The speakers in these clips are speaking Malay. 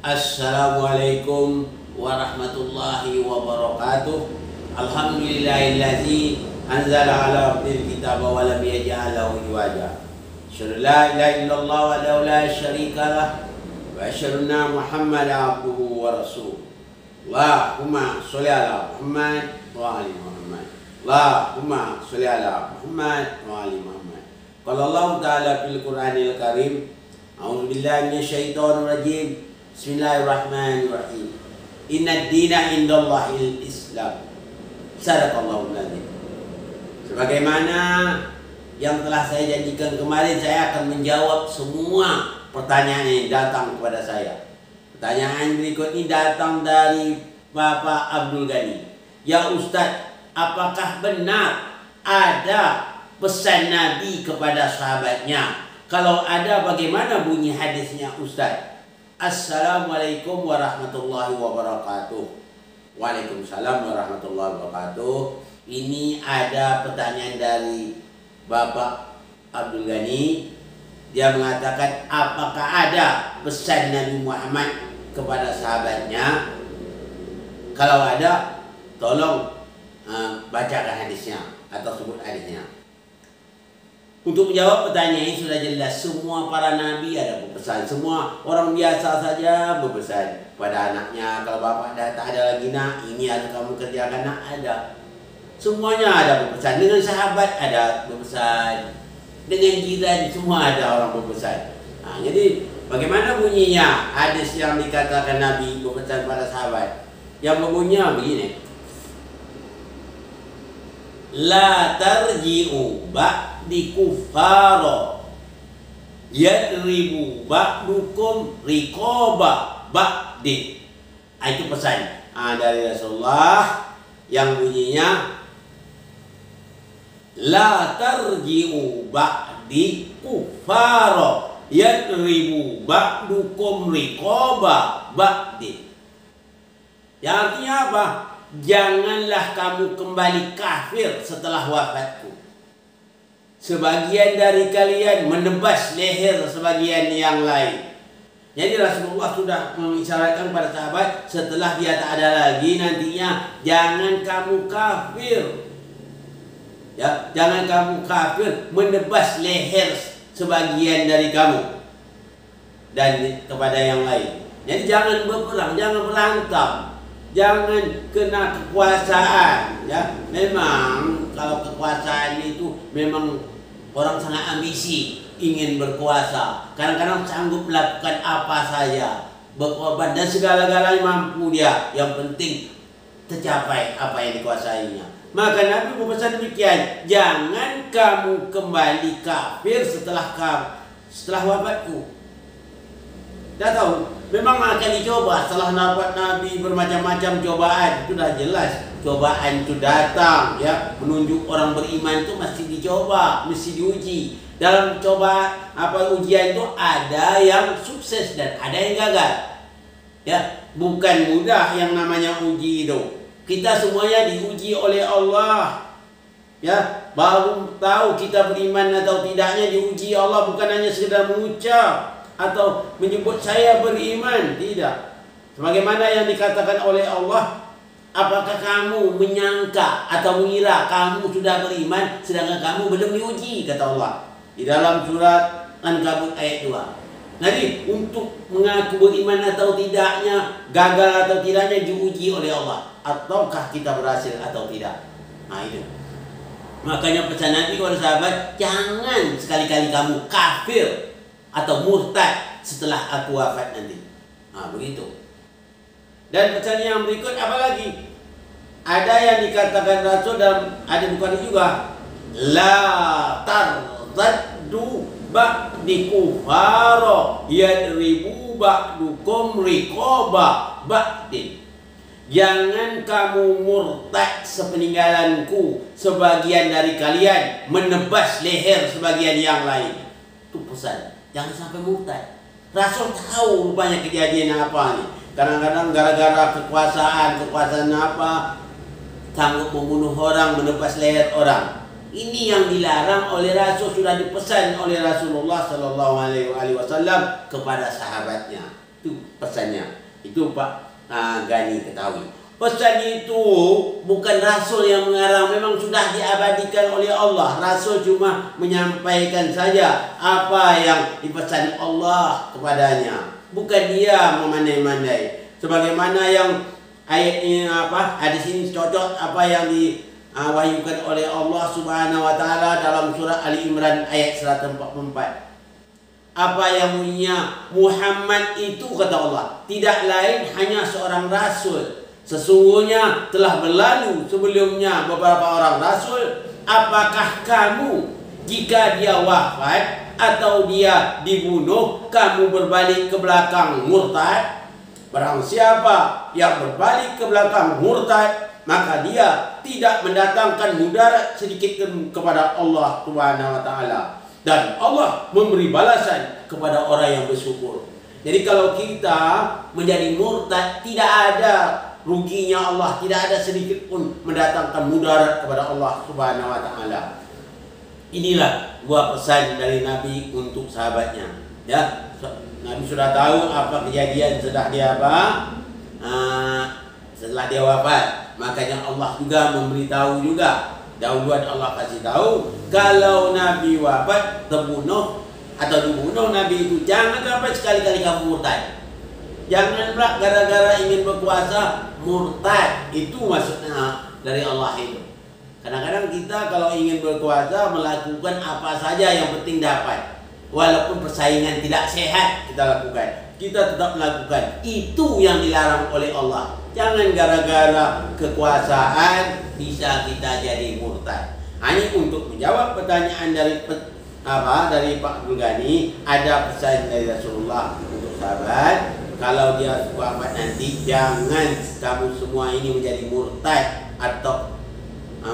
Assalamualaikum warahmatullahi wabarakatuh. Alhamdulillahillazi anzala ala abdil kitaba wa lam yaj'al lahu iwaja. Asyhadu la ilaha illallah wa la syarika lah wa asyhadu anna Muhammadan abduhu wa rasuluh. Allahumma sholli ala Muhammad wa ali Muhammad. Allahumma sholli ala Muhammad wa ali Muhammad. Qala Allah ta'ala fil Qur'anil Karim, a'udzu billahi minasyaitonir rajim. Bismillahirrahmanirrahim. Inna dina indallahil Islam. Sadaqallahul adzim. Sebagaimana yang telah saya janjikan kemarin, saya akan menjawab semua pertanyaan yang datang kepada saya. Pertanyaan berikut ini datang dari Bapak Abdul Ghani. Ya Ustadz, apakah benar ada pesan Nabi kepada sahabatnya? Kalau ada, bagaimana bunyi hadisnya Ustadz? Assalamualaikum warahmatullahi wabarakatuh. Waalaikumsalam warahmatullahi wabarakatuh. Ini ada pertanyaan dari Bapak Abdul Ghani. Dia mengatakan, apakah ada pesan Nabi Muhammad kepada sahabatnya? Kalau ada, tolong bacakan hadisnya atau sebut hadisnya. Untuk menjawab pertanyaan ini sudah jelas, semua para nabi ada berpesan, semua orang biasa saja berpesan pada anaknya. Kalau bapak tak ada lagi, nak, ini harus kamu kerjakan, nak, ada. Semuanya ada berpesan. Dengan sahabat ada berpesan, dengan jiran semua ada orang berpesan. Jadi bagaimana bunyinya hadis yang dikatakan Nabi berpesan pada sahabat? Yang berbunyinya begini: La tarji'u ba'di kuffara yadribu ba'dukum riqaba ba'di. Itu pesan dari Rasulullah yang bunyinya, La tarji'u ba'di kuffara yadribu ba'dukum riqaba ba'di. Yang artinya apa? Janganlah kamu kembali kafir setelah wafatku. Sebagian dari kalian menebas leher sebagian yang lain. Jadi Rasulullah sudah mengisyaratkan pada sahabat, setelah dia tak ada lagi nantinya, jangan kamu kafir. Ya, jangan kamu kafir, menebas leher sebagian dari kamu dan kepada yang lain. Jadi jangan berperang, jangan berantem. Jangan kena kekuasaan, ya. Memang kalau kekuasaan itu memang orang sangat ambisi, ingin berkuasa. Kadang-kadang sanggup melakukan apa saja, berkorban dan segala-galanya mampu dia. Yang penting tercapai apa yang dikuasainya. Maka Nabi berpesan demikian, jangan kamu kembali kafir setelah wafatku. Dah tahu, memang akan dicoba setelah nafat Nabi, bermacam-macam cobaan. Itu dah jelas, cobaan itu datang, ya. Menunjuk orang beriman itu mesti dicoba, mesti diuji. Dalam ujian itu ada yang sukses dan ada yang gagal, ya. Bukan mudah yang namanya uji itu. Kita semuanya diuji oleh Allah, ya. Baru tahu kita beriman atau tidaknya diuji Allah, bukan hanya sekedar mengucap atau menyebut saya beriman, tidak. Sebagaimana yang dikatakan oleh Allah, apakah kamu menyangka atau mengira kamu sudah beriman sedangkan kamu belum diuji, kata Allah di dalam surat Ankabut ayat 2. Jadi untuk mengaku beriman atau tidaknya, gagal atau tidaknya diuji oleh Allah, ataukah kita berhasil atau tidak. Itu makanya pesan Nabi kepada sahabat, jangan sekali-kali kamu kafir atau murtad setelah aku wafat nanti. Begitu. Dan pesan yang berikut apa lagi? Ada yang dikatakan Rasul dalam hadis Bukhari juga, La tartaddu ba'di kufara yadribu ba'dukum riqaba ba'di. Jangan kamu murtad sepeninggalanku, sebagian dari kalian menebas leher sebagian yang lain. Itu pesan. Jangan sampai murtad. Rasul tahu rupanya kejadian apa nih. Kadang-kadang gara-gara kekuasaan apa, sanggup membunuh orang, menebas leher orang. Ini yang dilarang oleh Rasul, sudah dipesan oleh Rasulullah Sallallahu Alaihi Wasallam kepada sahabatnya. Itu pesannya. Itu Pak Gani ketahui. Pesan itu bukan Rasul yang mengarang, memang sudah diabadikan oleh Allah. Rasul cuma menyampaikan saja apa yang dipesan Allah kepadanya. Bukan dia memandai-mandai. Sebagaimana yang ayat ini hadis ini cocok apa yang diwahyukan oleh Allah Subhanahu wa taala dalam surah Ali Imran ayat 144. Apa yang bunyinya Muhammad itu, kata Allah, tidak lain hanya seorang rasul. Sesungguhnya telah berlalu sebelumnya beberapa orang rasul. Apakah kamu jika dia wafat atau dia dibunuh, kamu berbalik ke belakang murtad? Barang siapa yang berbalik ke belakang murtad, maka dia tidak mendatangkan mudarat sedikit kepada Allah Subhanahu wa taala. Dan Allah memberi balasan kepada orang yang bersyukur. Jadi kalau kita menjadi murtad, tidak ada ruginya Allah, tidak ada sedikit pun mendatangkan mudarat kepada Allah Subhanahu wa taala. Inilah dua pesan dari Nabi untuk sahabatnya. Ya, Nabi sudah tahu apa kejadian setelah dia setelah dia wafat. Makanya Allah juga memberitahu juga. Dahuluan Allah kasih tahu, kalau Nabi wafat, terbunuh atau dibunuh Nabi itu, jangan sampai sekali-kali kamu murtad. Jangan pula gara-gara ingin berkuasa murtad. Itu maksudnya dari Allah itu. Kadang-kadang kita kalau ingin berkuasa melakukan apa saja yang penting dapat. Walaupun persaingan tidak sehat kita lakukan, kita tetap melakukan. Itu yang dilarang oleh Allah. Jangan gara-gara kekuasaan bisa kita jadi murtad. Hanya untuk menjawab pertanyaan dari Pak Abdul Ghani, ada pesan dari Rasulullah untuk sahabat. Kalau dia wafat nanti, jangan kamu semua ini menjadi murtad atau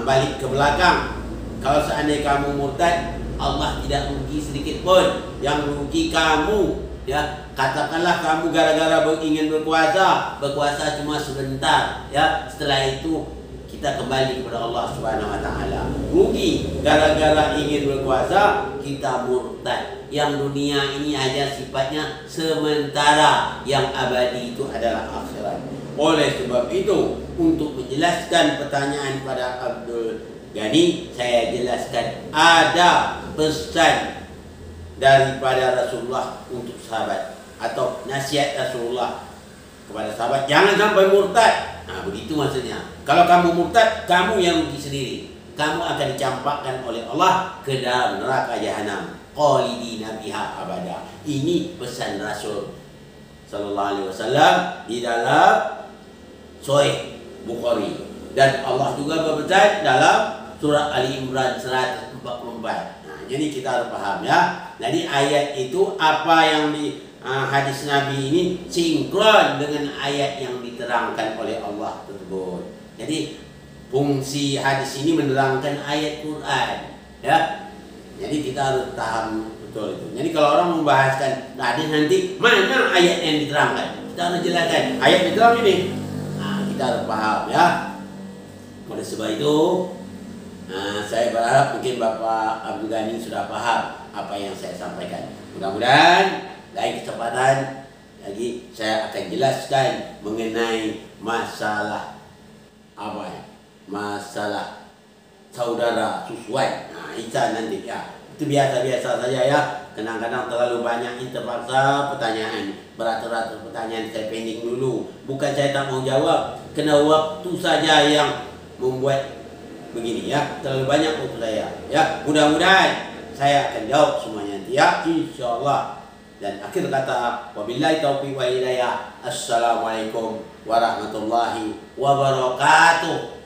balik ke belakang. Kalau seandainya kamu murtad, Allah tidak rugi sedikit pun. Yang rugi kamu. Ya, katakanlah kamu gara-gara ingin berkuasa cuma sebentar, ya. Setelah itu kita kembali kepada Allah Subhanahu wa taala. Rugi gara-gara ingin berkuasa kita murtad. Yang dunia ini aja sifatnya sementara, yang abadi itu adalah akhirat. Oleh sebab itu, untuk menjelaskan pertanyaan pada Abdul Ghani, saya jelaskan ada pesan daripada Rasulullah untuk sahabat, atau nasihat Rasulullah kepada sahabat, jangan sampai murtad. Nah, begitu maksudnya. Kalau kamu murtad, kamu yang rugi sendiri. Kamu akan dicampakkan oleh Allah ke dalam neraka jahanam, khalidina biha abada. Ini pesan Rasul sallallahu alaihi wasallam di dalam Sahih Bukhari, dan Allah juga berpesan dalam surah Ali Imran 144. Jadi kita harus paham, ya. Jadi ayat itu apa yang di hadis Nabi ini sinkron dengan ayat yang diterangkan oleh Allah tersebut. Jadi fungsi hadis ini menerangkan ayat Quran, ya. Jadi kita harus paham betul itu. Jadi kalau orang membahaskan hadis nanti, mana ayat yang diterangkan? Kita harus jelaskan ayat diterang ini. Nah, kita harus paham, ya. Oleh sebab itu, saya berharap mungkin Bapak Abdul Ghani sudah paham apa yang saya sampaikan. Mudah-mudahan lain kesempatan lagi saya akan jelaskan mengenai masalah masalah saudara susuan. Nah, itu nanti, ya. Itu biasa-biasa saja, ya. Kadang-kadang terlalu banyak terpaksa pertanyaan, beratur-atur pertanyaan, saya pending dulu. Bukan saya tak mau jawab, kena waktu saja yang membuat begini, ya. Terlalu banyak untuk saya, ya. Mudah-mudahan saya akan jawab semuanya nanti, ya, insyaallah. Dan akhir kata, wabillahi taufiq wa hidayah. Assalamualaikum warahmatullahi wabarakatuh.